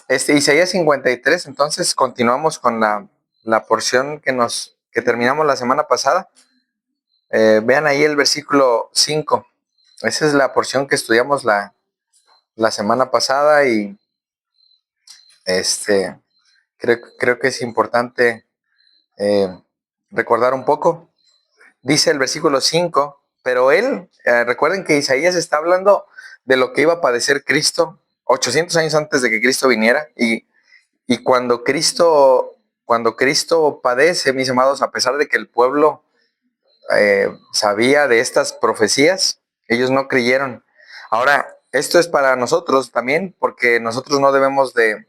Isaías 53, entonces continuamos con la porción que terminamos la semana pasada. Vean ahí el versículo 5. Esa es la porción que estudiamos la semana pasada y creo que es importante recordar un poco. Dice el versículo 5, pero recuerden que Isaías está hablando de lo que iba a padecer Cristo 800 años antes de que Cristo viniera y cuando Cristo padece, mis amados, a pesar de que el pueblo sabía de estas profecías, ellos no creyeron. Ahora, esto es para nosotros también, porque nosotros no debemos de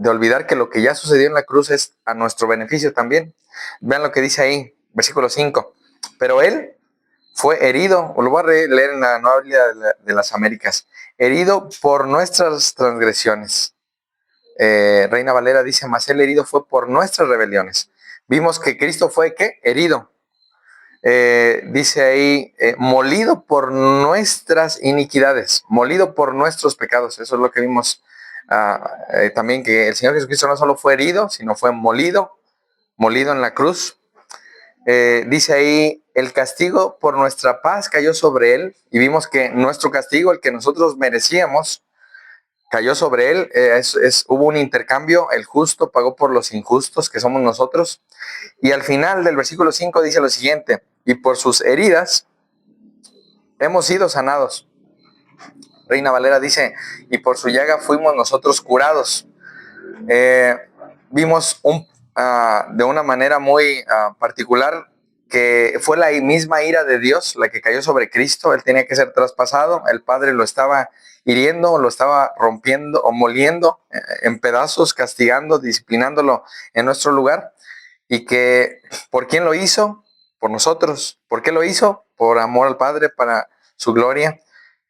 olvidar que lo que ya sucedió en la cruz es a nuestro beneficio también. Vean lo que dice ahí, versículo 5. Pero él fue herido, o lo voy a leer en la Nueva Biblia de las Américas, herido por nuestras transgresiones. Reina Valera dice, mas él herido fue por nuestras rebeliones. Vimos que Cristo fue, ¿qué? Herido. Dice ahí, molido por nuestras iniquidades, molido por nuestros pecados. Eso es lo que vimos también, que el Señor Jesucristo no solo fue herido, sino fue molido en la cruz. Dice ahí, el castigo por nuestra paz cayó sobre él, y vimos que nuestro castigo, el que nosotros merecíamos, cayó sobre él. Hubo un intercambio, el justo pagó por los injustos, que somos nosotros. Y al final del versículo 5 dice lo siguiente, y por sus heridas hemos sido sanados. Reina Valera dice, y por su llaga fuimos nosotros curados. Vimos de una manera muy particular que fue la misma ira de Dios la que cayó sobre Cristo. Él tenía que ser traspasado, el Padre lo estaba hiriendo, lo estaba rompiendo o moliendo en pedazos, castigando, disciplinándolo en nuestro lugar. Y que, ¿por quién lo hizo? Por nosotros. ¿Por qué lo hizo? Por amor al Padre, para su gloria.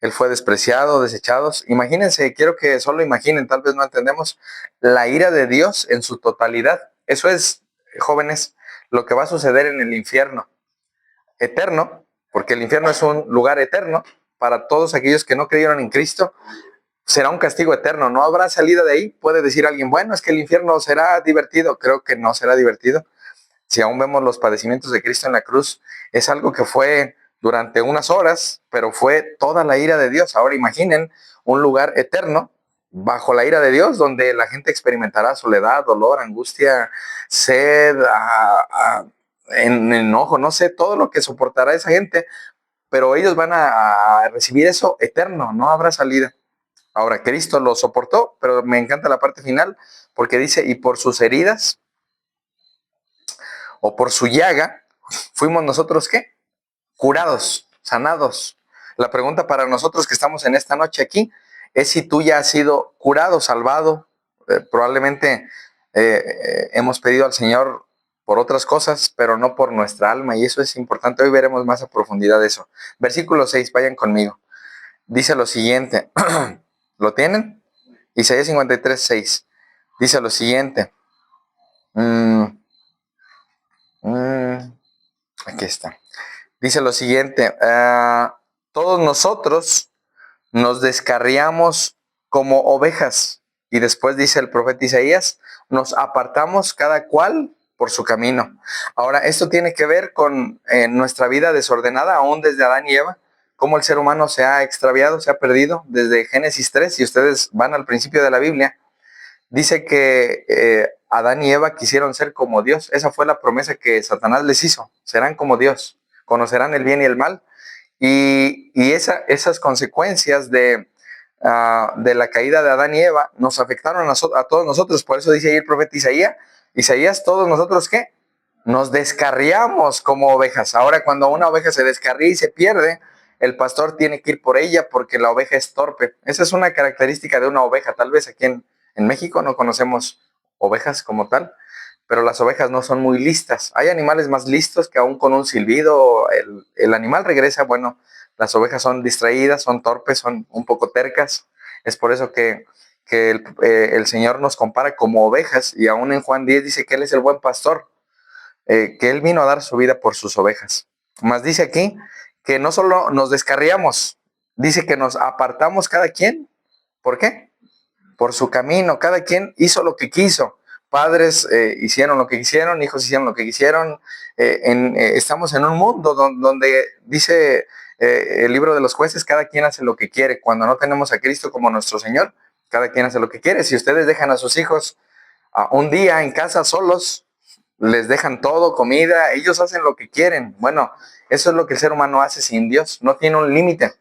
Él fue despreciado, desechado. Imagínense, quiero que solo imaginen, tal vez no entendemos, la ira de Dios en su totalidad. Eso es, jóvenes, lo que va a suceder en el infierno eterno, porque el infierno es un lugar eterno para todos aquellos que no creyeron en Cristo. Será un castigo eterno, no habrá salida de ahí. Puede decir alguien, bueno, es que el infierno será divertido. Creo que no será divertido. Si aún vemos los padecimientos de Cristo en la cruz, es algo que fue durante unas horas, pero fue toda la ira de Dios. Ahora imaginen un lugar eterno bajo la ira de Dios, donde la gente experimentará soledad, dolor, angustia, sed, enojo, no sé, todo lo que soportará esa gente, pero ellos van a recibir eso eterno, no habrá salida. Ahora, Cristo lo soportó, pero me encanta la parte final, porque dice, y por sus heridas, o por su llaga, fuimos nosotros, ¿qué? Curados, sanados. La pregunta para nosotros que estamos en esta noche aquí es si tú ya has sido curado, salvado. Probablemente hemos pedido al Señor por otras cosas, pero no por nuestra alma, y eso es importante. Hoy veremos más a profundidad eso. Versículo 6, vayan conmigo. Dice lo siguiente, ¿lo tienen? Isaías 53, 6. Dice lo siguiente. Aquí está. Dice lo siguiente, todos nosotros nos descarriamos como ovejas. Y después dice el profeta Isaías, nos apartamos cada cual por su camino. Ahora, esto tiene que ver con nuestra vida desordenada, aún desde Adán y Eva, cómo el ser humano se ha extraviado, se ha perdido desde Génesis 3, si ustedes van al principio de la Biblia. Dice que Adán y Eva quisieron ser como Dios. Esa fue la promesa que Satanás les hizo. Serán como Dios, conocerán el bien y el mal. Y esas consecuencias de la caída de Adán y Eva nos afectaron a todos nosotros. Por eso dice ahí el profeta Isaías, todos nosotros, ¿qué? Nos descarriamos como ovejas. Ahora, cuando una oveja se descarría y se pierde, el pastor tiene que ir por ella porque la oveja es torpe. Esa es una característica de una oveja. Tal vez aquí en México no conocemos ovejas como tal, pero las ovejas no son muy listas. Hay animales más listos que aún con un silbido el animal regresa. Bueno, las ovejas son distraídas, son torpes, son un poco tercas. Es por eso que el Señor nos compara como ovejas, y aún en Juan 10 dice que Él es el buen pastor, que Él vino a dar su vida por sus ovejas. Más dice aquí que no solo nos descarriamos, dice que nos apartamos cada quien. ¿Por qué? por su camino. Cada quien hizo lo que quiso. Padres hicieron lo que quisieron, hijos hicieron lo que quisieron. Estamos en un mundo donde dice el libro de los jueces, cada quien hace lo que quiere. Cuando no tenemos a Cristo como nuestro Señor, cada quien hace lo que quiere. Si ustedes dejan a sus hijos un día en casa solos, les dejan todo, comida, ellos hacen lo que quieren. Bueno, eso es lo que el ser humano hace sin Dios, no tiene un límite.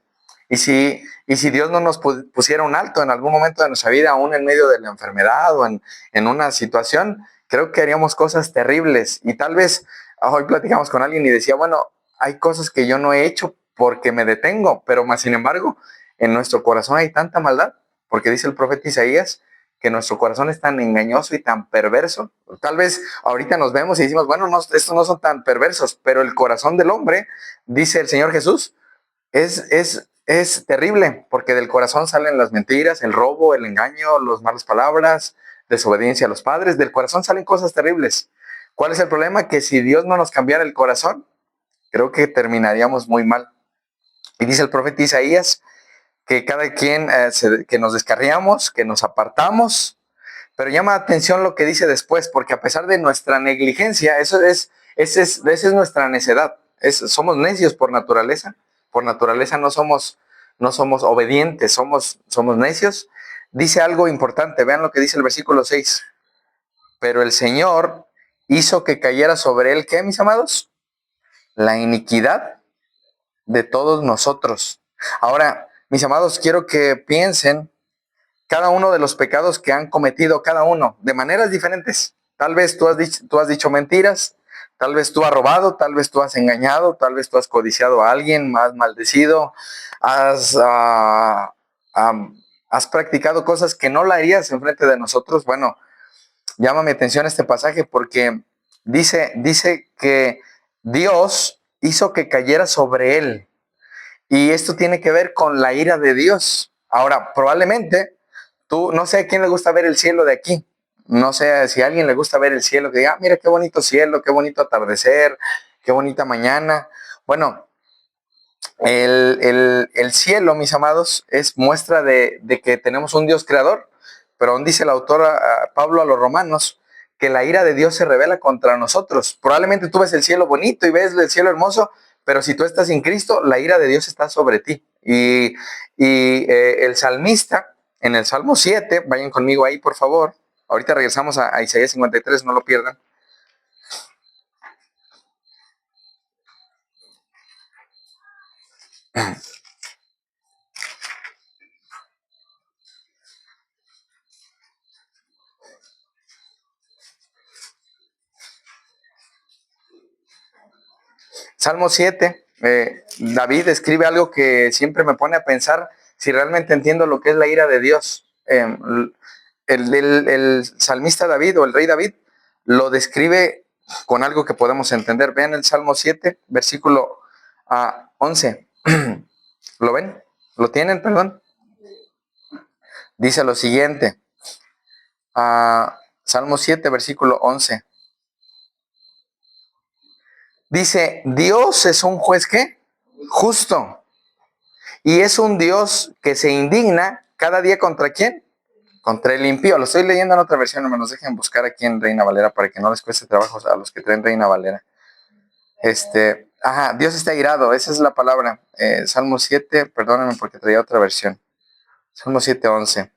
Y si Dios no nos pusiera un alto en algún momento de nuestra vida, aún en medio de la enfermedad o en una situación, creo que haríamos cosas terribles. Y tal vez hoy platicamos con alguien y decía, bueno, hay cosas que yo no he hecho porque me detengo, pero más sin embargo, en nuestro corazón hay tanta maldad, porque dice el profeta Isaías que nuestro corazón es tan engañoso y tan perverso. Tal vez ahorita nos vemos y decimos, bueno, no, estos no son tan perversos, pero el corazón del hombre, dice el Señor Jesús, es terrible, porque del corazón salen las mentiras, el robo, el engaño, las malas palabras, desobediencia a los padres. Del corazón salen cosas terribles. ¿Cuál es el problema? Que si Dios no nos cambiara el corazón, creo que terminaríamos muy mal. Y dice el profeta Isaías que cada quien, que nos descarriamos, que nos apartamos, pero llama la atención lo que dice después, porque a pesar de nuestra negligencia, esa es nuestra necedad. Somos necios por naturaleza no somos obedientes, somos necios. Dice algo importante, vean lo que dice el versículo 6. Pero el Señor hizo que cayera sobre él, ¿qué, mis amados? La iniquidad de todos nosotros. Ahora, mis amados, quiero que piensen cada uno de los pecados que han cometido cada uno, de maneras diferentes. Tal vez tú has dicho mentiras, tal vez tú has robado, tal vez tú has engañado, tal vez tú has codiciado a alguien, has maldecido, has practicado cosas que no la harías enfrente de nosotros. Bueno, llama mi atención este pasaje porque dice que Dios hizo que cayera sobre él. Y esto tiene que ver con la ira de Dios. Ahora, probablemente tú, no sé a quién le gusta ver el cielo de aquí. No sé si a alguien le gusta ver el cielo, que diga, mira qué bonito cielo, qué bonito atardecer, qué bonita mañana. Bueno, el cielo, mis amados, es muestra de que tenemos un Dios creador, pero aún dice el autor Pablo a los romanos que la ira de Dios se revela contra nosotros. Probablemente tú ves el cielo bonito y ves el cielo hermoso, pero si tú estás sin Cristo, la ira de Dios está sobre ti. Y el salmista, en el Salmo 7, vayan conmigo ahí, por favor. Ahorita regresamos a Isaías 53, no lo pierdan. Salmo 7, David escribe algo que siempre me pone a pensar si realmente entiendo lo que es la ira de Dios. El salmista David o el rey David lo describe con algo que podemos entender. Vean el Salmo 7, versículo 11. ¿Lo ven? ¿Lo tienen? Perdón. Dice lo siguiente. Salmo 7, versículo 11. Dice, Dios es un juez ¿qué? Justo. Y es un Dios que se indigna cada día ¿contra quién? Contra el impío. Lo estoy leyendo en otra versión, no me los dejen buscar aquí en Reina Valera para que no les cueste trabajo a los que traen Reina Valera. Dios está irado, esa es la palabra. Salmo 7, perdónenme porque traía otra versión. Salmo 7, 11.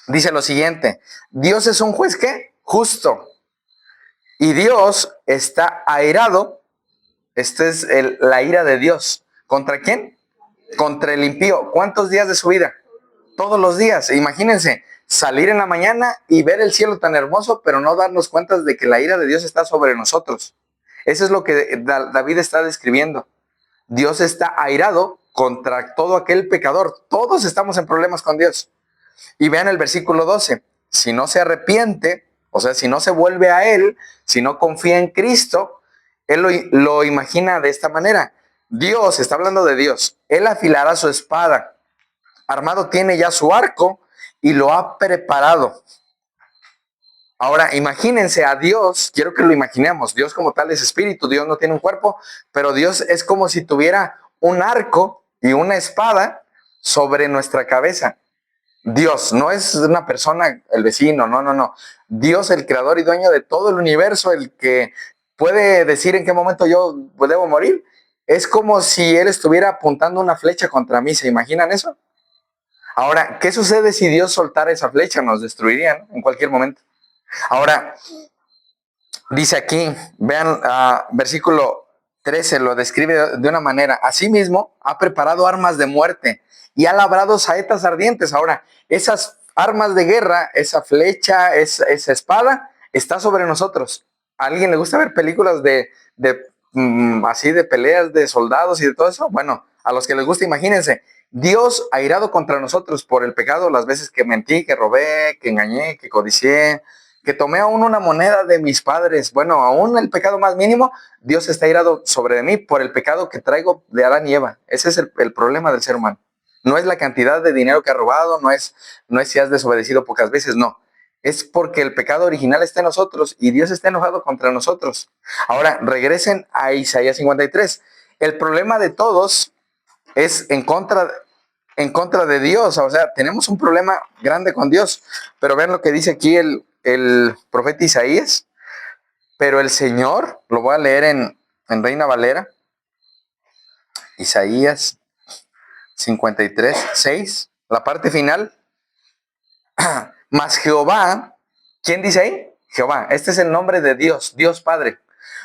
Dice lo siguiente, Dios es un juez ¿qué? Justo. Y Dios está airado. Esta es la ira de Dios. ¿Contra quién? Contra el impío. ¿Cuántos días de su vida? Todos los días. Imagínense, salir en la mañana y ver el cielo tan hermoso, pero no darnos cuenta de que la ira de Dios está sobre nosotros. Eso es lo que David está describiendo. Dios está airado contra todo aquel pecador. Todos estamos en problemas con Dios. Y vean el versículo 12. Si no se arrepiente, o sea, si no se vuelve a Él, si no confía en Cristo, Él lo imagina de esta manera. Dios, está hablando de Dios, Él afilará su espada. Armado tiene ya su arco y lo ha preparado. Ahora, imagínense a Dios, quiero que lo imaginemos. Dios como tal es espíritu, Dios no tiene un cuerpo, pero Dios es como si tuviera un arco y una espada sobre nuestra cabeza. Dios, no es una persona, el vecino, no, no, no. Dios, el creador y dueño de todo el universo, el que puede decir en qué momento yo debo morir. Es como si él estuviera apuntando una flecha contra mí. ¿Se imaginan eso? Ahora, ¿qué sucede si Dios soltara esa flecha? Nos destruirían en cualquier momento. Ahora, dice aquí, vean, versículo 13 lo describe de una manera. Asimismo, ha preparado armas de muerte y ha labrado saetas ardientes. Ahora, esas armas de guerra, esa flecha, esa espada, está sobre nosotros. ¿A alguien le gusta ver películas así de peleas de soldados y de todo eso? Bueno, a los que les gusta, imagínense. Dios airado contra nosotros por el pecado, las veces que mentí, que robé, que engañé, que codicié, que tomé aún una moneda de mis padres. Bueno, aún el pecado más mínimo, Dios está irado sobre mí por el pecado que traigo de Adán y Eva. Ese es el problema del ser humano. No es la cantidad de dinero que ha robado, no es si has desobedecido pocas veces, no. Es porque el pecado original está en nosotros y Dios está enojado contra nosotros. Ahora, regresen a Isaías 53. El problema de todos es en contra de Dios. O sea, tenemos un problema grande con Dios. Pero vean lo que dice aquí el profeta Isaías. Pero el Señor, lo voy a leer en Reina Valera, Isaías 53, 6, la parte final. Mas Jehová, ¿quién dice ahí? Jehová, este es el nombre de Dios, Dios Padre.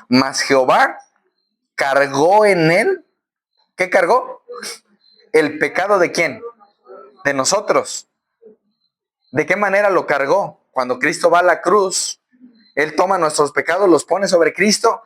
Mas Jehová cargó en él, ¿qué cargó? El pecado de quién? De nosotros. ¿De qué manera lo cargó? Cuando Cristo va a la cruz, Él toma nuestros pecados, los pone sobre Cristo,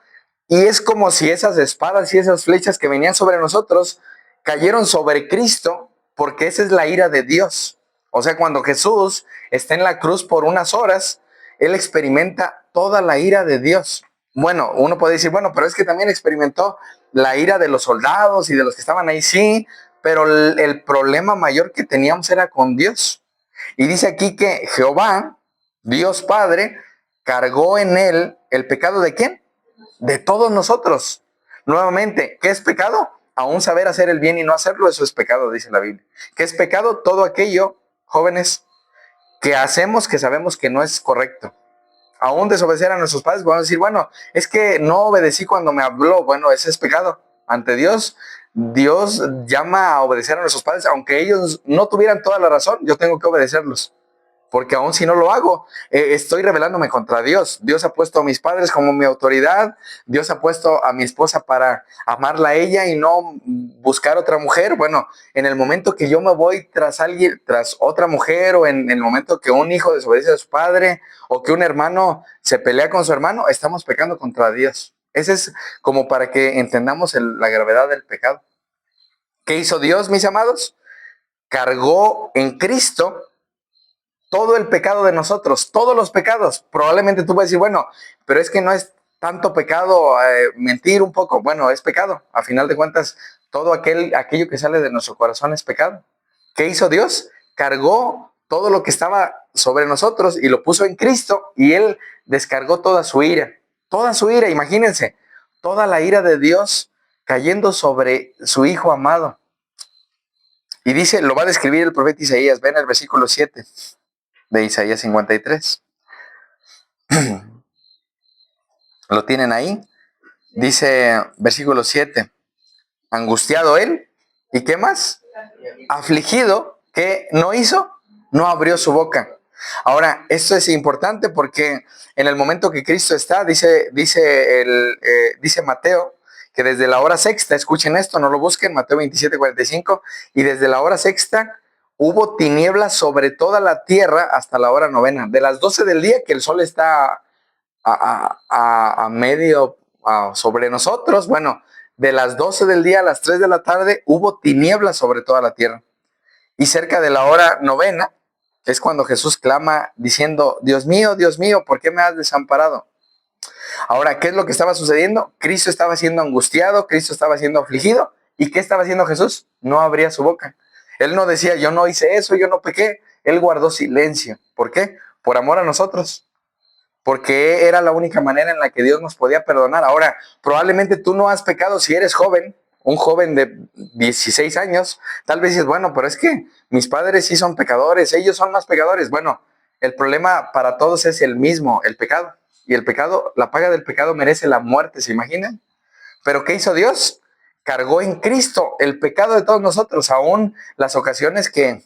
y es como si esas espadas y esas flechas que venían sobre nosotros cayeron sobre Cristo, porque esa es la ira de Dios. O sea, cuando Jesús está en la cruz por unas horas, Él experimenta toda la ira de Dios. Bueno, uno puede decir, bueno, pero es que también experimentó la ira de los soldados y de los que estaban ahí, sí, pero el problema mayor que teníamos era con Dios. Y dice aquí que Jehová, Dios Padre, cargó en él el pecado de quién? De todos nosotros. Nuevamente, ¿qué es pecado? Aún saber hacer el bien y no hacerlo, eso es pecado, dice la Biblia. ¿Qué es pecado? Todo aquello, jóvenes, que hacemos que sabemos que no es correcto. Aún desobedecer a nuestros padres, vamos a decir, bueno, es que no obedecí cuando me habló. Bueno, ese es pecado. Ante Dios, Dios llama a obedecer a nuestros padres, aunque ellos no tuvieran toda la razón, yo tengo que obedecerlos. Porque aún si no lo hago, estoy rebelándome contra Dios. Dios ha puesto a mis padres como mi autoridad. Dios ha puesto a mi esposa para amarla a ella y no buscar otra mujer. Bueno, en el momento que yo me voy tras alguien, tras otra mujer, o en el momento que un hijo desobedece a su padre, o que un hermano se pelea con su hermano, estamos pecando contra Dios. Ese es como para que entendamos la gravedad del pecado. ¿Qué hizo Dios, mis amados? Cargó en Cristo todo el pecado de nosotros, todos los pecados. Probablemente tú vas a decir, bueno, pero es que no es tanto pecado mentir un poco. Bueno, es pecado. A final de cuentas, todo aquello que sale de nuestro corazón es pecado. ¿Qué hizo Dios? Cargó todo lo que estaba sobre nosotros y lo puso en Cristo, y Él descargó toda su ira. Toda su ira, imagínense, toda la ira de Dios cayendo sobre su Hijo amado. Y dice, lo va a describir el profeta Isaías. Ven el versículo 7 de Isaías 53. ¿Lo tienen ahí? Dice versículo 7. Angustiado él. ¿Y qué más? Afligido. ¿Qué no hizo? No abrió su boca. Ahora, esto es importante porque en el momento que Cristo está, dice Mateo, que desde la hora sexta, escuchen esto, no lo busquen, Mateo 27:45, y desde la hora sexta hubo tinieblas sobre toda la tierra hasta la hora novena. De las 12 del día, que el sol está a medio sobre nosotros, bueno, de las 12 del día a las 3 de la tarde hubo tinieblas sobre toda la tierra. Y cerca de la hora novena es cuando Jesús clama diciendo, Dios mío, ¿por qué me has desamparado? Ahora, ¿qué es lo que estaba sucediendo? Cristo estaba siendo angustiado, Cristo estaba siendo afligido. ¿Y qué estaba haciendo Jesús? No abría su boca. Él no decía, yo no hice eso, yo no pequé. Él guardó silencio. ¿Por qué? Por amor a nosotros. Porque era la única manera en la que Dios nos podía perdonar. Ahora, probablemente tú no has pecado si eres joven, un joven de 16 años, tal vez dices, bueno, pero es que mis padres sí son pecadores, ellos son más pecadores. Bueno, el problema para todos es el mismo, el pecado. Y el pecado, la paga del pecado merece la muerte, ¿se imaginan? Pero ¿qué hizo Dios? Cargó en Cristo el pecado de todos nosotros, aún las ocasiones que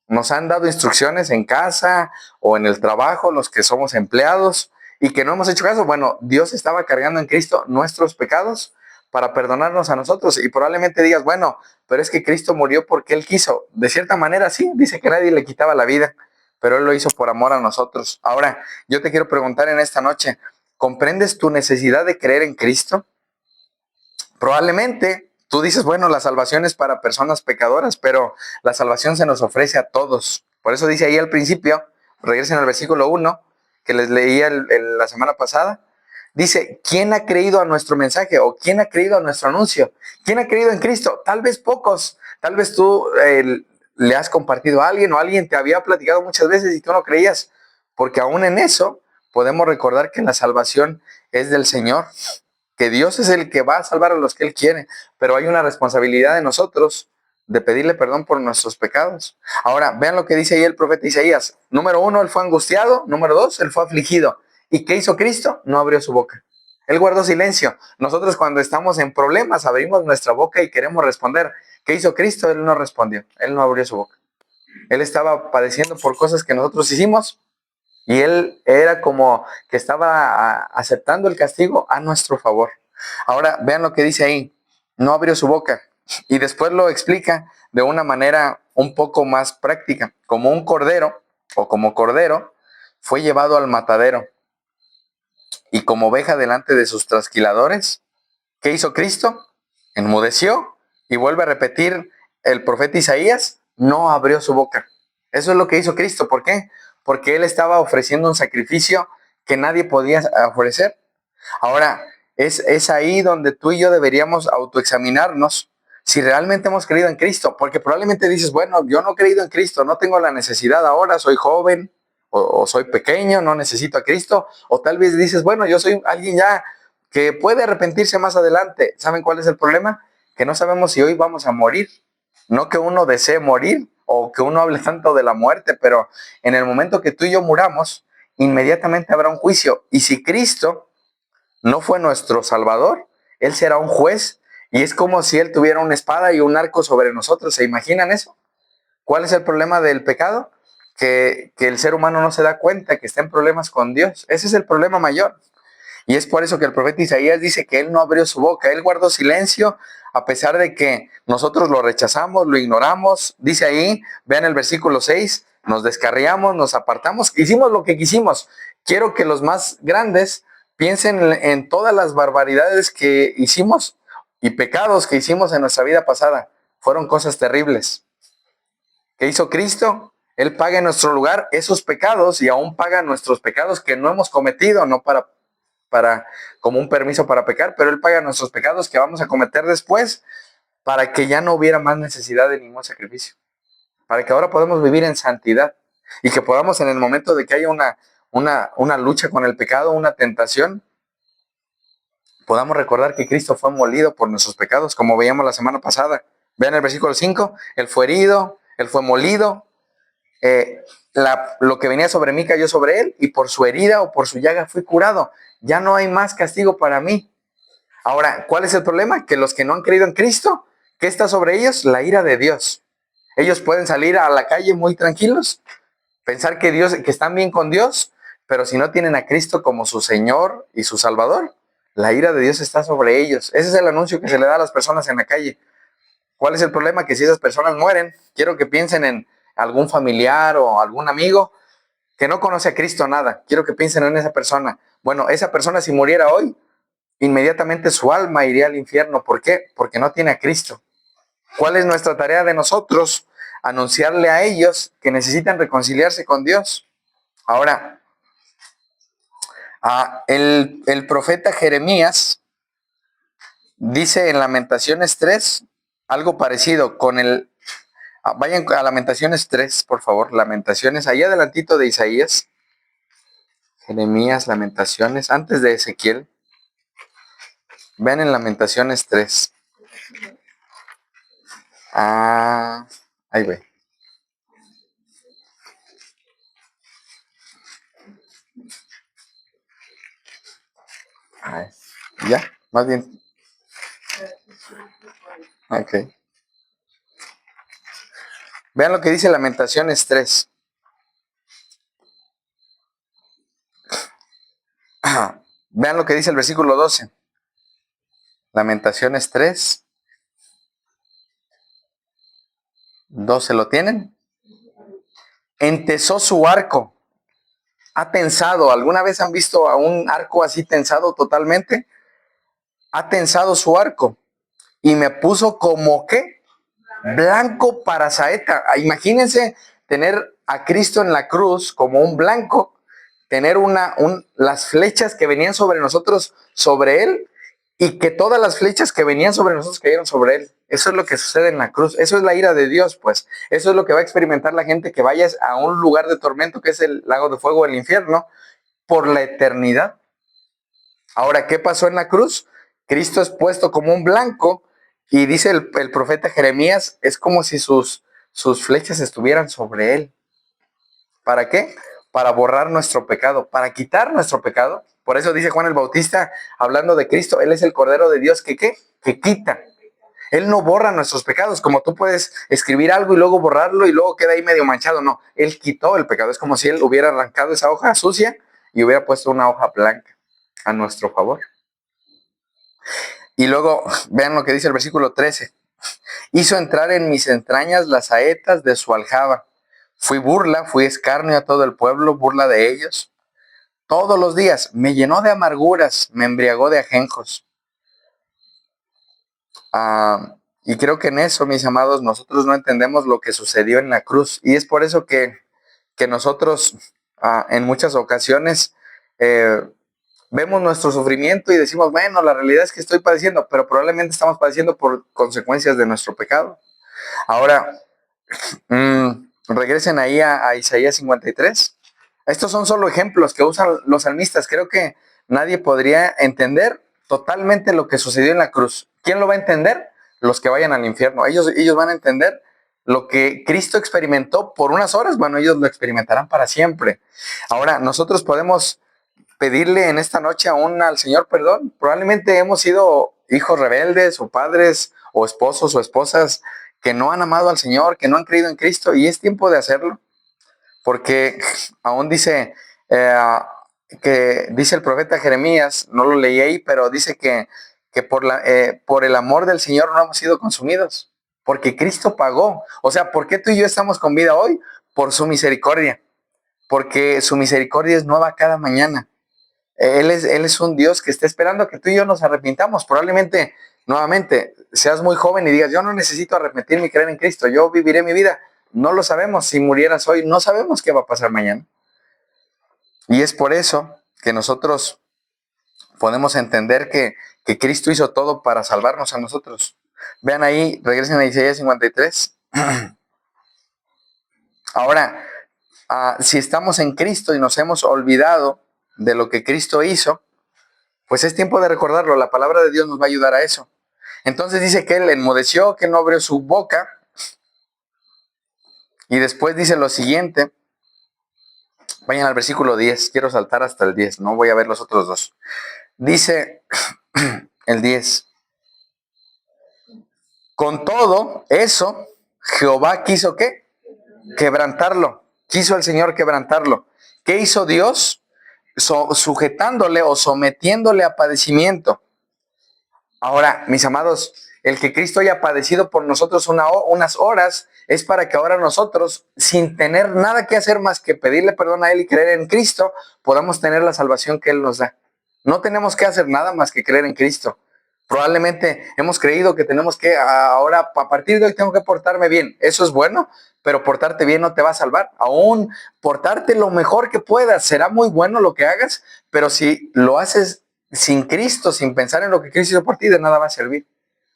nos han dado instrucciones en casa o en el trabajo, los que somos empleados y que no hemos hecho caso. Bueno, Dios estaba cargando en Cristo nuestros pecados para perdonarnos a nosotros. Y probablemente digas, bueno, pero es que Cristo murió porque Él quiso. De cierta manera, sí, dice que nadie le quitaba la vida, pero Él lo hizo por amor a nosotros. Ahora, yo te quiero preguntar en esta noche, ¿comprendes tu necesidad de creer en Cristo? Probablemente tú dices, bueno, la salvación es para personas pecadoras, pero la salvación se nos ofrece a todos. Por eso dice ahí al principio, regresen al versículo 1, que les leía la semana pasada. Dice, ¿quién ha creído a nuestro mensaje o quién ha creído a nuestro anuncio? ¿Quién ha creído en Cristo? Tal vez pocos. Tal vez tú le has compartido a alguien o alguien te había platicado muchas veces y tú no creías. Porque aún en eso podemos recordar que la salvación es del Señor, que Dios es el que va a salvar a los que Él quiere, pero hay una responsabilidad de nosotros de pedirle perdón por nuestros pecados. Ahora, vean lo que dice ahí el profeta Isaías. Número 1, Él fue angustiado. Número 2, Él fue afligido. ¿Y qué hizo Cristo? No abrió su boca. Él guardó silencio. Nosotros cuando estamos en problemas abrimos nuestra boca y queremos responder. ¿Qué hizo Cristo? Él no respondió. Él no abrió su boca. Él estaba padeciendo por cosas que nosotros hicimos y Él era como que estaba aceptando el castigo a nuestro favor. Ahora, vean lo que dice ahí. No abrió su boca. Y después lo explica de una manera un poco más práctica. Como un cordero, o como cordero, fue llevado al matadero. Y como oveja delante de sus trasquiladores, ¿qué hizo Cristo? Enmudeció. Y vuelve a repetir el profeta Isaías, no abrió su boca. Eso es lo que hizo Cristo. ¿Por qué? Porque Él estaba ofreciendo un sacrificio que nadie podía ofrecer. Ahora, es ahí donde tú y yo deberíamos autoexaminarnos si realmente hemos creído en Cristo, porque probablemente dices, bueno, yo no he creído en Cristo, no tengo la necesidad ahora, soy joven o soy pequeño, no necesito a Cristo, o tal vez dices, bueno, yo soy alguien ya que puede arrepentirse más adelante. ¿Saben cuál es el problema? Que no sabemos si hoy vamos a morir, no que uno desee morir o que uno hable tanto de la muerte, pero en el momento que tú y yo muramos, inmediatamente habrá un juicio. Y si Cristo no fue nuestro Salvador, Él será un juez y es como si Él tuviera una espada y un arco sobre nosotros. ¿Se imaginan eso? ¿Cuál es el problema del pecado? Que el ser humano no se da cuenta que está en problemas con Dios. Ese es el problema mayor. Y es por eso que el profeta Isaías dice que Él no abrió su boca, Él guardó silencio a pesar de que nosotros lo rechazamos, lo ignoramos. Dice ahí, vean el versículo 6, nos descarriamos, nos apartamos, hicimos lo que quisimos. Quiero que los más grandes piensen en todas las barbaridades que hicimos y pecados que hicimos en nuestra vida pasada. Fueron cosas terribles. ¿Qué hizo Cristo? Él paga en nuestro lugar esos pecados y aún paga nuestros pecados que no hemos cometido, no para como un permiso para pecar, pero Él paga nuestros pecados que vamos a cometer después para que ya no hubiera más necesidad de ningún sacrificio, para que ahora podamos vivir en santidad y que podamos en el momento de que haya una lucha con el pecado, una tentación, podamos recordar que Cristo fue molido por nuestros pecados, como veíamos la semana pasada. Vean el versículo 5, Él fue herido, Él fue molido, lo que venía sobre mí cayó sobre Él y por su herida o por su llaga fui curado. Ya no hay más castigo para mí. Ahora, ¿cuál es el problema? Que los que no han creído en Cristo, ¿qué está sobre ellos? La ira de Dios. Ellos pueden salir a la calle muy tranquilos, pensar que están bien con Dios, pero si no tienen a Cristo como su Señor y su Salvador, la ira de Dios está sobre ellos. Ese es el anuncio que se le da a las personas en la calle. ¿Cuál es el problema? Que si esas personas mueren, quiero que piensen en algún familiar o algún amigo que no conoce a Cristo nada. Quiero que piensen en esa persona. Bueno, esa persona si muriera hoy, inmediatamente su alma iría al infierno. ¿Por qué? Porque no tiene a Cristo. ¿Cuál es nuestra tarea de nosotros? Anunciarle a ellos que necesitan reconciliarse con Dios. Ahora, el profeta Jeremías dice en Lamentaciones 3 algo parecido con el... Vayan a Lamentaciones 3, por favor. Lamentaciones, ahí adelantito de Isaías. Jeremías, Lamentaciones, antes de Ezequiel. Vean en Lamentaciones 3. Ah, ahí ve. Ay, ya, más bien. Ok. Vean lo que dice Lamentaciones 3. Vean lo que dice el versículo 12. Lamentaciones 3, 12. ¿Lo tienen? Entesó su arco. ¿Ha tensado? ¿Alguna vez han visto a un arco así tensado totalmente? Ha tensado su arco y me puso como que blanco para saeta. Imagínense tener a Cristo en la cruz como un blanco, tener las flechas que venían sobre nosotros, sobre él, y que todas las flechas que venían sobre nosotros cayeron sobre él. Eso es lo que sucede en la cruz. Eso es la ira de Dios, pues. Eso es lo que va a experimentar la gente que vaya a un lugar de tormento que es el lago de fuego del infierno por la eternidad. Ahora, ¿qué pasó en la cruz? Cristo es puesto como un blanco y dice el profeta Jeremías, es como si sus flechas estuvieran sobre él. ¿Para qué? Para borrar nuestro pecado, para quitar nuestro pecado. Por eso dice Juan el Bautista, hablando de Cristo, Él es el Cordero de Dios que ¿qué? Que quita. Él no borra nuestros pecados, como tú puedes escribir algo y luego borrarlo y luego queda ahí medio manchado. No, Él quitó el pecado. Es como si Él hubiera arrancado esa hoja sucia y hubiera puesto una hoja blanca a nuestro favor. Y luego vean lo que dice el versículo 13. Hizo entrar en mis entrañas las saetas de su aljaba. Fui burla, fui escarnio a todo el pueblo, burla de ellos. Todos los días me llenó de amarguras, me embriagó de ajenjos. Y creo que en eso, mis amados, nosotros no entendemos lo que sucedió en la cruz. Y es por eso que nosotros en muchas ocasiones vemos nuestro sufrimiento y decimos, bueno, la realidad es que estoy padeciendo, pero probablemente estamos padeciendo por consecuencias de nuestro pecado. Ahora, regresen ahí a Isaías 53. Estos son solo ejemplos que usan los salmistas. Creo que nadie podría entender totalmente lo que sucedió en la cruz. ¿Quién lo va a entender? Los que vayan al infierno. Ellos van a entender lo que Cristo experimentó por unas horas. Bueno, ellos lo experimentarán para siempre. Ahora, nosotros podemos pedirle en esta noche aún al Señor perdón. Probablemente hemos sido hijos rebeldes o padres o esposos o esposas que no han amado al Señor, que no han creído en Cristo y es tiempo de hacerlo. Porque aún dice que dice el profeta Jeremías, no lo leí ahí, pero dice que por el amor del Señor no hemos sido consumidos, porque Cristo pagó. O sea, ¿por qué tú y yo estamos con vida hoy? Por su misericordia, porque su misericordia es nueva cada mañana. Él es un Dios que está esperando que tú y yo nos arrepintamos. Probablemente, nuevamente, seas muy joven y digas, yo no necesito arrepentirme y creer en Cristo, yo viviré mi vida. No lo sabemos. Si murieras hoy, no sabemos qué va a pasar mañana. Y es por eso que nosotros podemos entender que Cristo hizo todo para salvarnos a nosotros. Vean ahí, regresen a Isaías 53. Ahora, si estamos en Cristo y nos hemos olvidado de lo que Cristo hizo, pues es tiempo de recordarlo. La palabra de Dios nos va a ayudar a eso. Entonces dice que él enmudeció, que no abrió su boca. Y después dice lo siguiente. Vayan al versículo 10. Quiero saltar hasta el 10. No voy a ver los otros dos. Dice el 10. Con todo eso, Jehová quiso ¿qué? Quebrantarlo. Quiso el Señor quebrantarlo. ¿Qué hizo Dios? Sujetándole o sometiéndole a padecimiento. Ahora, mis amados, el que Cristo haya padecido por nosotros unas horas es para que ahora nosotros, sin tener nada que hacer más que pedirle perdón a Él y creer en Cristo, podamos tener la salvación que Él nos da. No tenemos que hacer nada más que creer en Cristo. Probablemente hemos creído que tenemos que, ahora a partir de hoy tengo que portarme bien. Eso es bueno, pero portarte bien no te va a salvar. Aún portarte lo mejor que puedas, será muy bueno lo que hagas, pero si lo haces sin Cristo, sin pensar en lo que Cristo hizo por ti, de nada va a servir.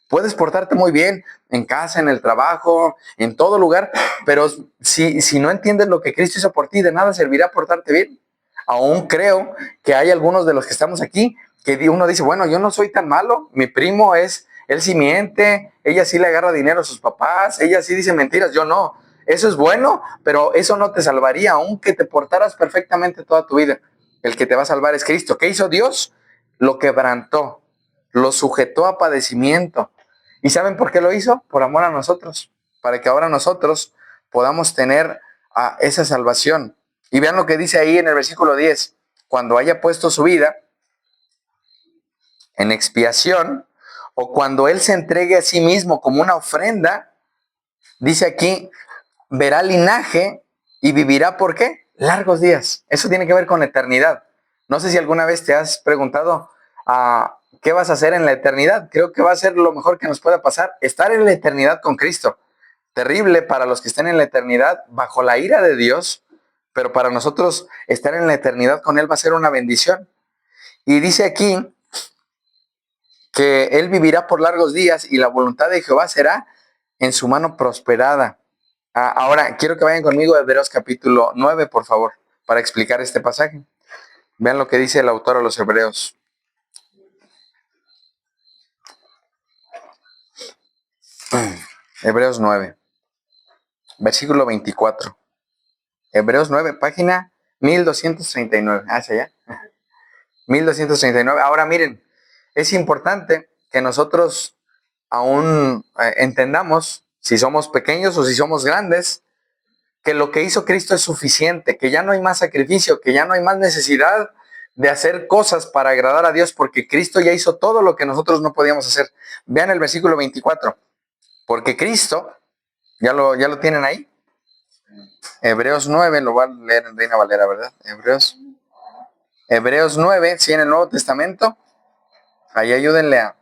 Puedes portarte muy bien en casa, en el trabajo, en todo lugar, pero si no entiendes lo que Cristo hizo por ti, de nada servirá portarte bien. Aún creo que hay algunos de los que estamos aquí que uno dice, bueno, yo no soy tan malo, mi primo es él sí miente, ella sí le agarra dinero a sus papás, ella sí dice mentiras, yo no. Eso es bueno, pero eso no te salvaría, aunque te portaras perfectamente toda tu vida. El que te va a salvar es Cristo. ¿Qué hizo Dios? Lo quebrantó, lo sujetó a padecimiento. ¿Y saben por qué lo hizo? Por amor a nosotros, para que ahora nosotros podamos tener esa salvación. Y vean lo que dice ahí en el versículo 10. Cuando haya puesto su vida en expiación, o cuando Él se entregue a sí mismo como una ofrenda, dice aquí, verá linaje y vivirá, ¿por qué? Largos días. Eso tiene que ver con la eternidad. No sé si alguna vez te has preguntado, ¿qué vas a hacer en la eternidad? Creo que va a ser lo mejor que nos pueda pasar, estar en la eternidad con Cristo. Terrible para los que estén en la eternidad bajo la ira de Dios, pero para nosotros estar en la eternidad con Él va a ser una bendición. Y dice aquí que Él vivirá por largos días y la voluntad de Jehová será en su mano prosperada. Ahora, quiero que vayan conmigo a Hebreos capítulo 9, por favor, para explicar este pasaje. Vean lo que dice el autor a los Hebreos. Hebreos 9, versículo 24. Hebreos 9, página 1239. ¿Hacia allá? 1239. Ahora miren, es importante que nosotros aún entendamos, si somos pequeños o si somos grandes, que lo que hizo Cristo es suficiente, que ya no hay más sacrificio, que ya no hay más necesidad de hacer cosas para agradar a Dios, porque Cristo ya hizo todo lo que nosotros no podíamos hacer. Vean el versículo 24, porque Cristo, ya lo tienen ahí, Hebreos 9, lo va a leer en Reina Valera, ¿verdad? Hebreos 9, sí, en el Nuevo Testamento, ahí ayúdenle a...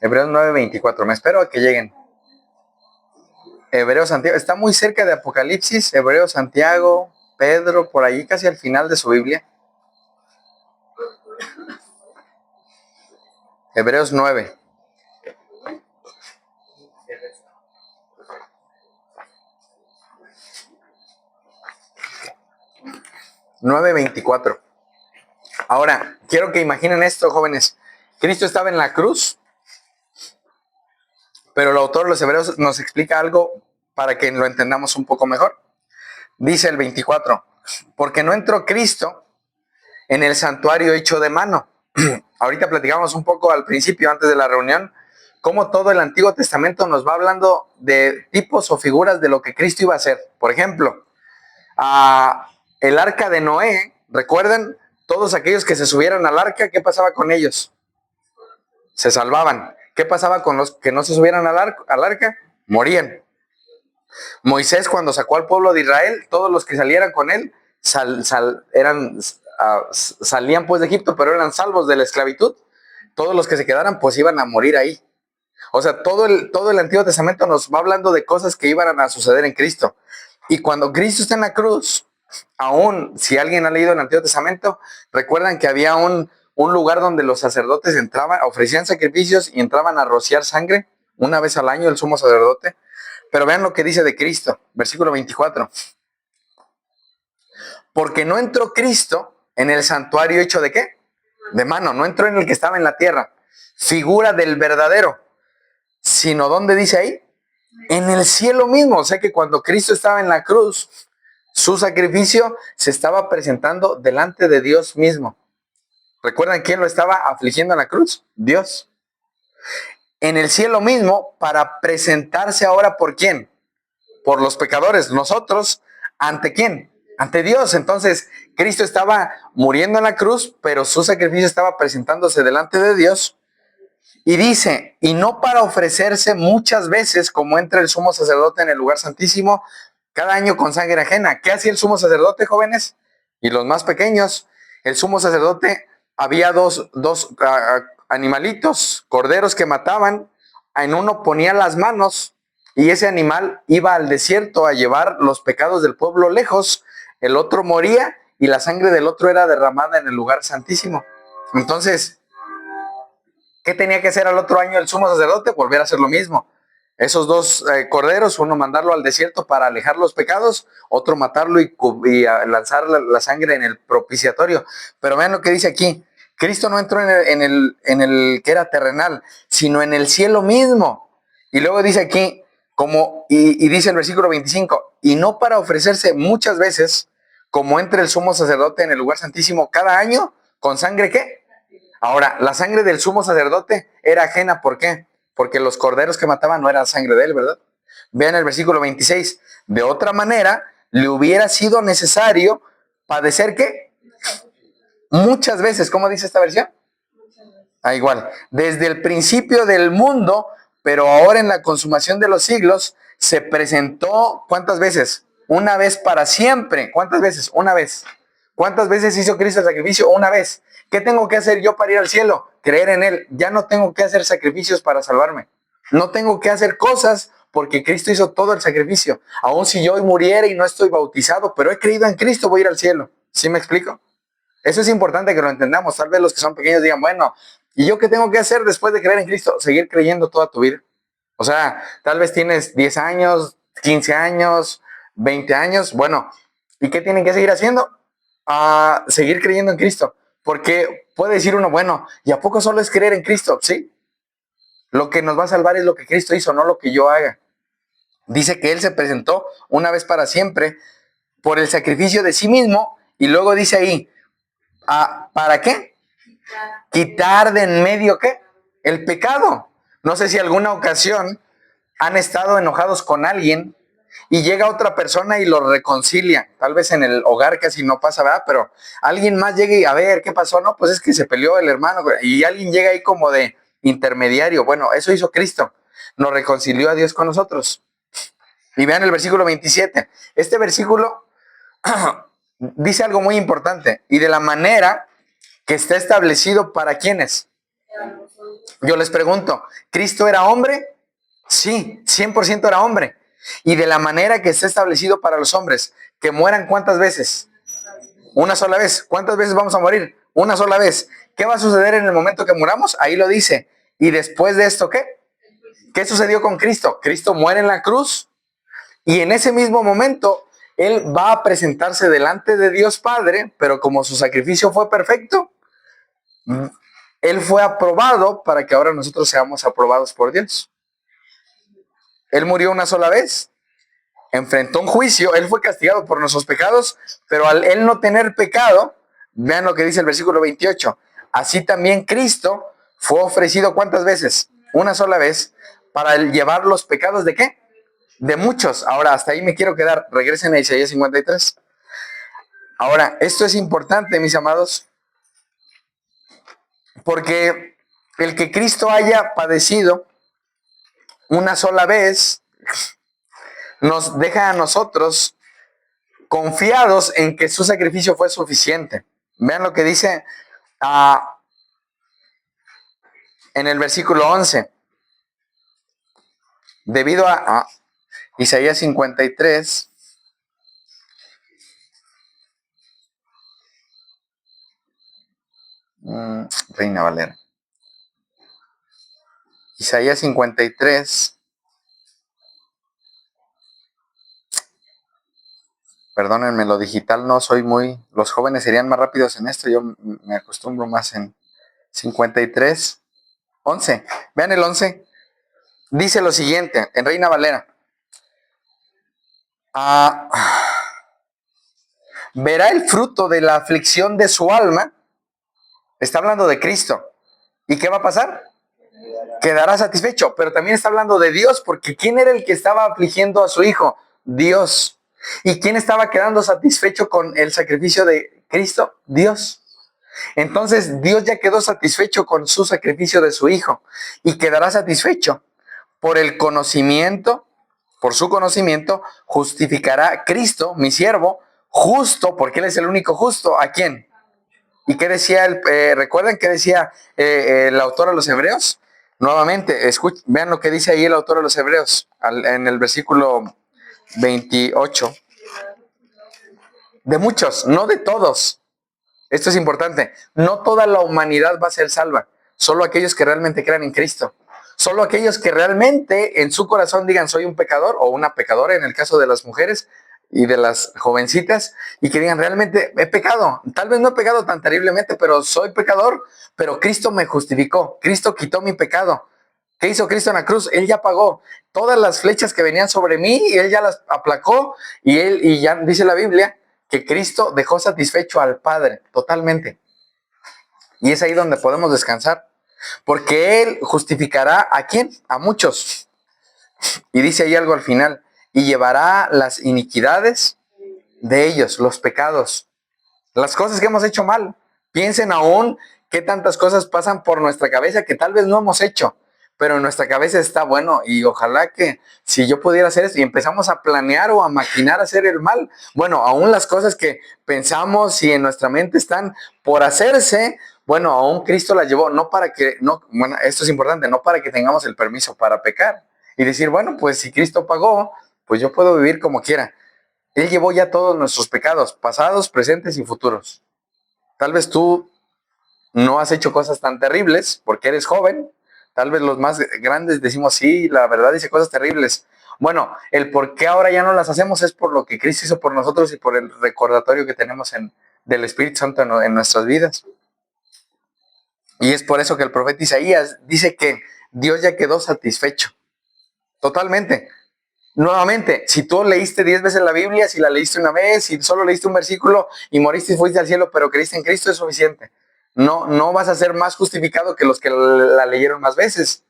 Hebreos 9, 24, me espero a que lleguen. Hebreos, Santiago, está muy cerca de Apocalipsis, Hebreos, Santiago, Pedro, por ahí casi al final de su Biblia. Hebreos 9. Nueve 24. Ahora, quiero que imaginen esto, jóvenes. Cristo estaba en la cruz, pero el autor de los Hebreos nos explica algo para que lo entendamos un poco mejor. Dice el 24, porque no entró Cristo en el santuario hecho de mano. Ahorita platicamos un poco al principio, antes de la reunión, cómo todo el Antiguo Testamento nos va hablando de tipos o figuras de lo que Cristo iba a hacer. Por ejemplo, el arca de Noé, ¿recuerdan? Todos aquellos que se subieran al arca, ¿qué pasaba con ellos? Se salvaban. ¿Qué pasaba con los que no se subieran al arca? Morían. Moisés, cuando sacó al pueblo de Israel, todos los que salieran con él salían pues de Egipto, pero eran salvos de la esclavitud. Todos los que se quedaran pues iban a morir ahí. O sea, todo el Antiguo Testamento nos va hablando de cosas que iban a suceder en Cristo. Y cuando Cristo está en la cruz, aún si alguien ha leído el Antiguo Testamento, recuerdan que había un lugar donde los sacerdotes entraban, ofrecían sacrificios y entraban a rociar sangre una vez al año, el sumo sacerdote. Pero vean lo que dice de Cristo, versículo 24. Porque no entró Cristo en el santuario hecho de ¿qué? De mano, no entró en el que estaba en la tierra, figura del verdadero, sino ¿dónde dice ahí? En el cielo mismo. O sea que cuando Cristo estaba en la cruz, su sacrificio se estaba presentando delante de Dios mismo. ¿Recuerdan quién lo estaba afligiendo en la cruz? Dios. En el cielo mismo, para presentarse ahora por quién? Por los pecadores. Nosotros, ¿ante quién? Ante Dios. Entonces, Cristo estaba muriendo en la cruz, pero su sacrificio estaba presentándose delante de Dios. Y dice, y no para ofrecerse muchas veces como entra el sumo sacerdote en el lugar santísimo, cada año con sangre ajena. ¿Qué hacía el sumo sacerdote, jóvenes? Y los más pequeños. El sumo sacerdote, había dos animalitos, corderos que mataban. En uno ponía las manos y ese animal iba al desierto a llevar los pecados del pueblo lejos. El otro moría y la sangre del otro era derramada en el lugar santísimo. Entonces, ¿qué tenía que hacer al otro año el sumo sacerdote? Volver a hacer lo mismo. Esos dos corderos, uno mandarlo al desierto para alejar los pecados, otro matarlo y lanzar la sangre en el propiciatorio. Pero vean lo que dice aquí. Cristo no entró en el que era terrenal, sino en el cielo mismo. Y luego dice aquí, y dice el versículo 25, y no para ofrecerse muchas veces, como entra el sumo sacerdote en el lugar santísimo cada año, con sangre ¿qué? Ahora, la sangre del sumo sacerdote era ajena, ¿por qué? Porque los corderos que mataban no era sangre de él, ¿verdad? Vean el versículo 26. De otra manera, le hubiera sido necesario padecer ¿qué? Muchas veces. ¿Cómo dice esta versión? Ah, igual. Desde el principio del mundo, pero ahora en la consumación de los siglos, se presentó, ¿cuántas veces? Una vez para siempre. ¿Cuántas veces? Una vez. ¿Cuántas veces hizo Cristo el sacrificio? Una vez. ¿Qué tengo que hacer yo para ir al cielo? Creer en Él. Ya no tengo que hacer sacrificios para salvarme. No tengo que hacer cosas porque Cristo hizo todo el sacrificio. Aun si yo hoy muriera y no estoy bautizado, pero he creído en Cristo, voy a ir al cielo. ¿Sí me explico? Eso es importante que lo entendamos. Tal vez los que son pequeños digan, bueno, ¿y yo qué tengo que hacer después de creer en Cristo? Seguir creyendo toda tu vida. O sea, tal vez tienes 10 años, 15 años, 20 años. Bueno, ¿y qué tienen que seguir haciendo? Seguir creyendo en Cristo. Porque puede decir uno, bueno, ¿y a poco solo es creer en Cristo? Sí. Lo que nos va a salvar es lo que Cristo hizo, no lo que yo haga. Dice que Él se presentó una vez para siempre por el sacrificio de sí mismo. Y luego dice ahí, ¿para qué? Quitar de en medio, ¿qué? El pecado. No sé si alguna ocasión han estado enojados con alguien y llega otra persona y lo reconcilia. Tal vez en el hogar casi no pasa, ¿verdad? Pero alguien más llega y a ver, ¿qué pasó? No, pues es que se peleó el hermano y alguien llega ahí como de intermediario. Bueno, eso hizo Cristo. Nos reconcilió a Dios con nosotros. Y vean el versículo 27. Este versículo dice algo muy importante. Y de la manera que está establecido para quienes. Yo les pregunto, ¿Cristo era hombre? Sí, 100% era hombre. Y de la manera que está establecido para los hombres, que mueran ¿cuántas veces? Una sola vez. ¿Cuántas veces vamos a morir? Una sola vez. ¿Qué va a suceder en el momento que muramos? Ahí lo dice. ¿Y después de esto qué? ¿Qué sucedió con Cristo? Cristo muere en la cruz y en ese mismo momento Él va a presentarse delante de Dios Padre, pero como su sacrificio fue perfecto, Él fue aprobado para que ahora nosotros seamos aprobados por Dios. Él murió una sola vez, enfrentó un juicio, Él fue castigado por nuestros pecados, pero al Él no tener pecado, vean lo que dice el versículo 28, así también Cristo fue ofrecido ¿cuántas veces? Una sola vez, para llevar los pecados ¿de qué? De muchos. Ahora, hasta ahí me quiero quedar. Regresen a Isaías 53. Ahora, esto es importante, mis amados, porque el que Cristo haya padecido una sola vez nos deja a nosotros confiados en que su sacrificio fue suficiente. Vean lo que dice en el versículo 11. Debido a Isaías 53, Reina Valera. Isaías 53. Perdónenme, lo digital no soy muy... Los jóvenes serían más rápidos en esto, yo me acostumbro más en 53, 11. Vean el 11. Dice lo siguiente, en Reina Valera. Verá el fruto de la aflicción de su alma. Está hablando de Cristo. ¿Y qué va a pasar? Quedará satisfecho, pero también está hablando de Dios, porque ¿quién era el que estaba afligiendo a su hijo? Dios. ¿Y quién estaba quedando satisfecho con el sacrificio de Cristo? Dios. Entonces Dios ya quedó satisfecho con su sacrificio de su hijo y quedará satisfecho por el conocimiento, por su conocimiento, justificará Cristo, mi siervo, justo, porque Él es el único justo. ¿A quién? ¿Y qué decía recuerden qué decía el autor a los Hebreos? Nuevamente, vean lo que dice ahí el autor a los Hebreos en el versículo 28. De muchos, no de todos. Esto es importante. No toda la humanidad va a ser salva, solo aquellos que realmente crean en Cristo. Solo aquellos que realmente en su corazón digan soy un pecador o una pecadora en el caso de las mujeres y de las jovencitas, y que digan realmente he pecado. Tal vez no he pecado tan terriblemente, pero soy pecador, pero Cristo me justificó. Cristo quitó mi pecado. ¿Qué hizo Cristo en la cruz? Él ya pagó todas las flechas que venían sobre mí y él ya las aplacó, y ya dice la Biblia que Cristo dejó satisfecho al Padre totalmente. Y es ahí donde podemos descansar, porque Él justificará ¿a quién? A muchos. Y dice ahí algo al final, y llevará las iniquidades de ellos, los pecados, las cosas que hemos hecho mal. Piensen aún qué tantas cosas pasan por nuestra cabeza que tal vez no hemos hecho, pero en nuestra cabeza está bueno, y ojalá que si yo pudiera hacer esto, y empezamos a planear o a maquinar hacer el mal, bueno, aún las cosas que pensamos y en nuestra mente están por hacerse, bueno, aún Cristo las llevó, no para que, no, bueno, esto es importante, no para que tengamos el permiso para pecar y decir, bueno, pues si Cristo pagó, pues yo puedo vivir como quiera. Él llevó ya todos nuestros pecados, pasados, presentes y futuros. Tal vez tú no has hecho cosas tan terribles porque eres joven. Tal vez los más grandes decimos, sí, la verdad hice cosas terribles. Bueno, el por qué ahora ya no las hacemos es por lo que Cristo hizo por nosotros y por el recordatorio que tenemos del Espíritu Santo en nuestras vidas. Y es por eso que el profeta Isaías dice que Dios ya quedó satisfecho. Totalmente. Nuevamente, si tú leíste 10 veces la Biblia, si la leíste una vez, si solo leíste un versículo y moriste y fuiste al cielo, pero creíste en Cristo, es suficiente. No vas a ser más justificado que los que la leyeron más veces.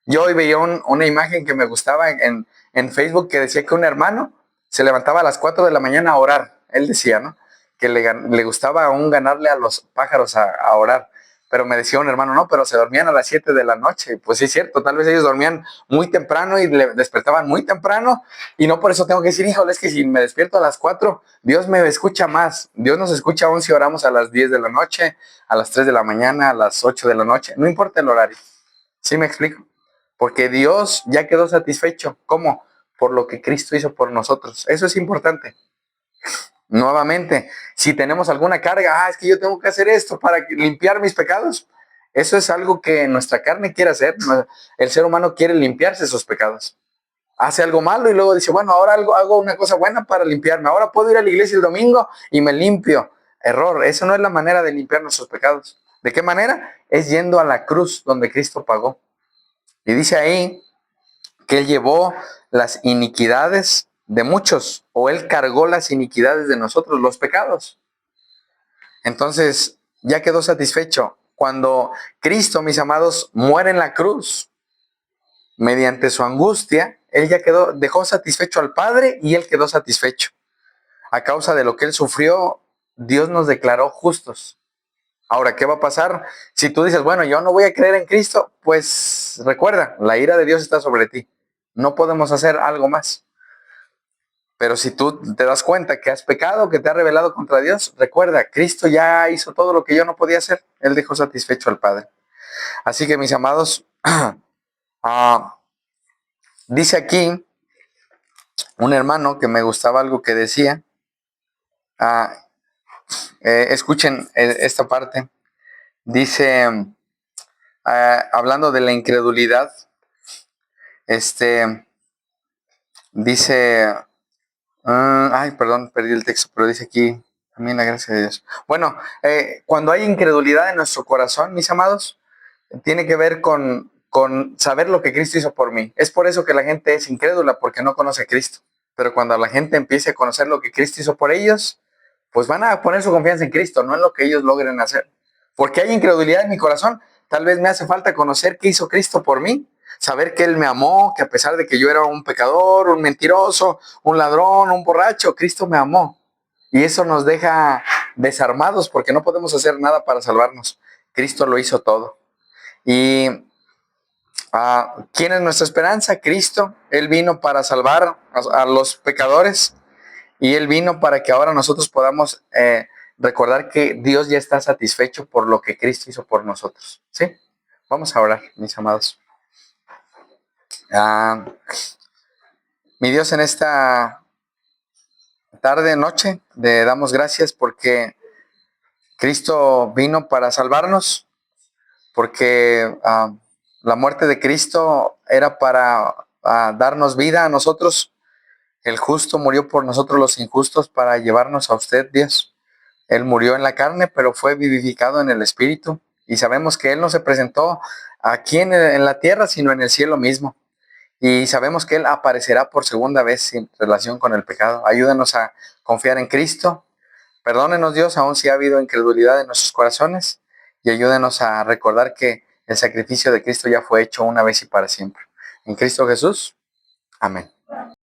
Yo hoy veía una imagen que me gustaba en Facebook que decía que un hermano se levantaba a las 4 de la mañana a orar. Él decía, ¿no? Que le gustaba aún ganarle a los pájaros a orar. Pero me decía un hermano, no, pero se dormían a las 7 de la noche. Pues sí, es cierto, tal vez ellos dormían muy temprano y le despertaban muy temprano. Y no por eso tengo que decir, híjole, es que si me despierto a las 4, Dios me escucha más. Dios nos escucha aún si oramos a las 10 de la noche, a las 3 de la mañana, a las 8 de la noche. No importa el horario. ¿Sí me explico? Porque Dios ya quedó satisfecho. ¿Cómo? Por lo que Cristo hizo por nosotros. Eso es importante. Nuevamente, si tenemos alguna carga, es que yo tengo que hacer esto para limpiar mis pecados. Eso es algo que nuestra carne quiere hacer. El ser humano quiere limpiarse sus pecados. Hace algo malo y luego dice, bueno, ahora hago una cosa buena para limpiarme. Ahora puedo ir a la iglesia el domingo y me limpio. Error, eso no es la manera de limpiar nuestros pecados. ¿De qué manera? Es yendo a la cruz donde Cristo pagó. Y dice ahí que Él llevó las iniquidades de muchos, o Él cargó las iniquidades de nosotros, los pecados. Entonces, ya quedó satisfecho. Cuando Cristo, mis amados, muere en la cruz, mediante su angustia, Él ya dejó satisfecho al Padre y Él quedó satisfecho. A causa de lo que Él sufrió, Dios nos declaró justos. Ahora, ¿qué va a pasar? Si tú dices, bueno, yo no voy a creer en Cristo, pues recuerda, la ira de Dios está sobre ti. No podemos hacer algo más. Pero si tú te das cuenta que has pecado, que te has rebelado contra Dios, recuerda, Cristo ya hizo todo lo que yo no podía hacer. Él dejó satisfecho al Padre. Así que, mis amados, dice aquí un hermano que me gustaba algo que decía. ah, Escuchen esta parte. Dice, hablando de la incredulidad, dice, perdón, perdí el texto, pero dice aquí, también la gracia de Dios. Bueno, cuando hay incredulidad en nuestro corazón, mis amados, tiene que ver con saber lo que Cristo hizo por mí. Es por eso que la gente es incrédula, porque no conoce a Cristo. Pero cuando la gente empiece a conocer lo que Cristo hizo por ellos, pues van a poner su confianza en Cristo, no en lo que ellos logren hacer. Porque hay incredulidad en mi corazón. Tal vez me hace falta conocer qué hizo Cristo por mí, saber que Él me amó, que a pesar de que yo era un pecador, un mentiroso, un ladrón, un borracho, Cristo me amó. Y eso nos deja desarmados porque no podemos hacer nada para salvarnos. Cristo lo hizo todo. ¿Y quién es nuestra esperanza? Cristo. Él vino para salvar a los pecadores y Él vino para que ahora nosotros podamos recordar que Dios ya está satisfecho por lo que Cristo hizo por nosotros. ¿Sí? Vamos a orar, mis amados. Mi Dios, en esta tarde, noche, le damos gracias porque Cristo vino para salvarnos, porque La muerte de Cristo era para darnos vida a nosotros. El justo murió por nosotros los injustos para llevarnos a usted, Dios. Él murió en la carne, pero fue vivificado en el Espíritu. Y sabemos que Él no se presentó aquí en la tierra, sino en el cielo mismo. Y sabemos que Él aparecerá por segunda vez en relación con el pecado. Ayúdanos a confiar en Cristo. Perdónenos, Dios, aun si ha habido incredulidad en nuestros corazones. Y ayúdanos a recordar que el sacrificio de Cristo ya fue hecho una vez y para siempre. En Cristo Jesús. Amén.